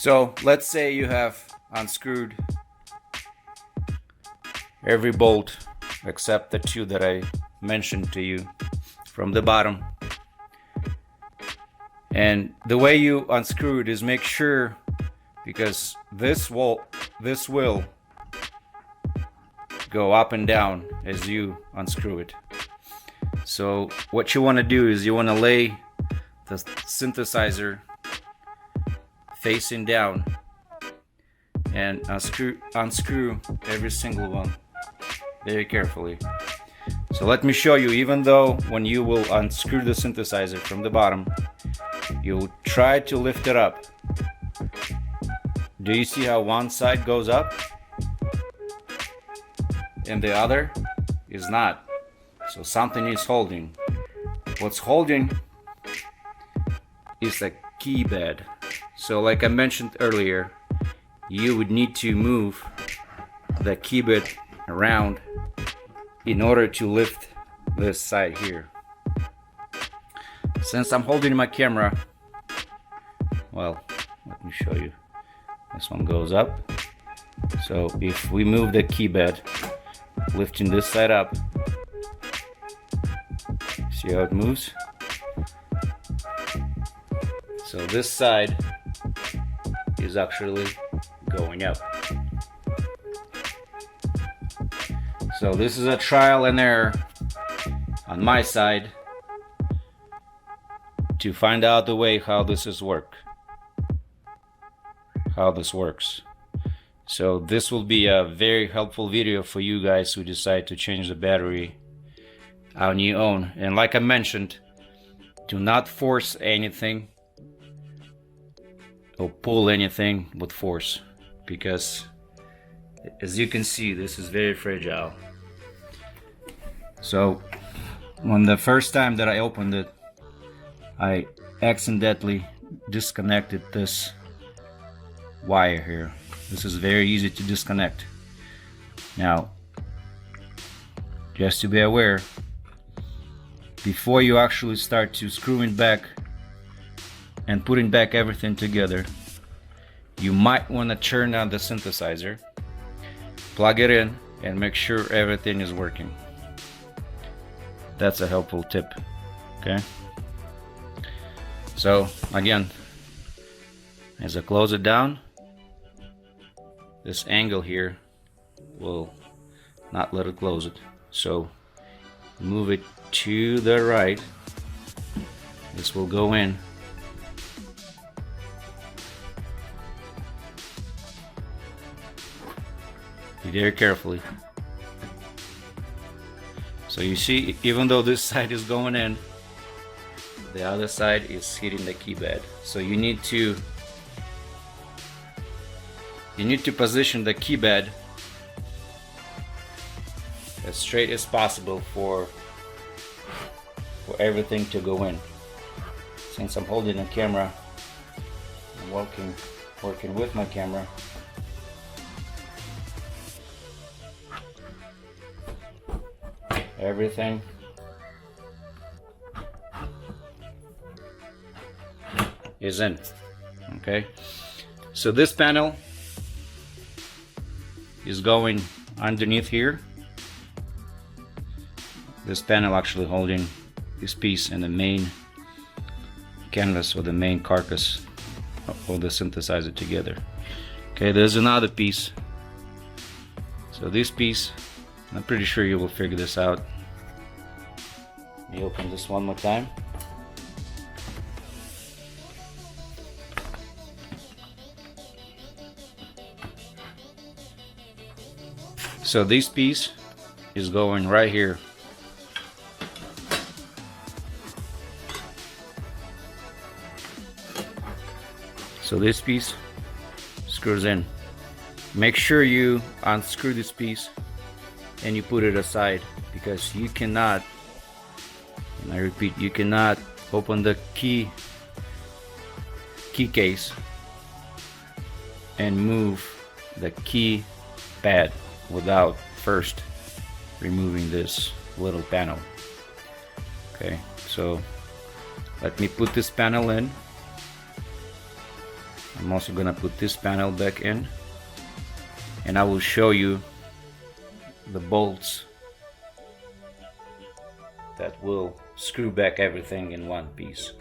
So let's say you have unscrewed every bolt except the two that I mentioned to you from the bottom. And the way you unscrew it is make sure, because this will go up and down as you unscrew it. So what you want to do is you want to lay the synthesizer facing down and unscrew every single one very carefully. So let me show you. Even though when you will unscrew the synthesizer from the bottom, you'll try to lift it up. Do you see how one side goes up and the other is not? So something is holding. What's holding is the key bed. So like I mentioned earlier, you would need to move the key bed around in order to lift this side here. Since I'm holding my camera, well, let me show you. This one goes up. So if we move the key bed, lifting this side up, see how it moves? So this side is actually going up. So this is a trial and error on my side to find out the way how this works. So this will be a very helpful video for you guys who decide to change the battery on your own. And like I mentioned, do not force anything or pull anything with force, because as you can see, this is very fragile. So when the first time that I opened it, I accidentally disconnected this wire here. This is very easy to disconnect. Now, just to be aware, before you actually start to screwing back and putting back everything together, you might want to turn on the synthesizer, plug it in, and make sure everything is working. That's a helpful tip. Okay, so again, as I close it down, this angle here will not let it close it. So move it to the right. This will go in. Be very carefully. So you see, even though this side is going in, the other side is hitting the key bed. So you need to position the key bed as straight as possible for everything to go in. Since I'm holding a camera, I'm working with my camera. Everything is in. Okay, so this panel is going underneath here. This panel actually holding this piece and the main canvas or the main carcass of the synthesizer together. Okay, there's another piece. So this piece, I'm pretty sure you will figure this out. Let me open this one more time. So this piece is going right here. So this piece screws in. Make sure you unscrew this piece and you put it aside, because you cannot, and I repeat, you cannot open the key case and move the key pad without first removing this little panel. Okay, so let me put this panel in. I'm also gonna put this panel back in, and I will show you the bolts that will screw back everything in one piece.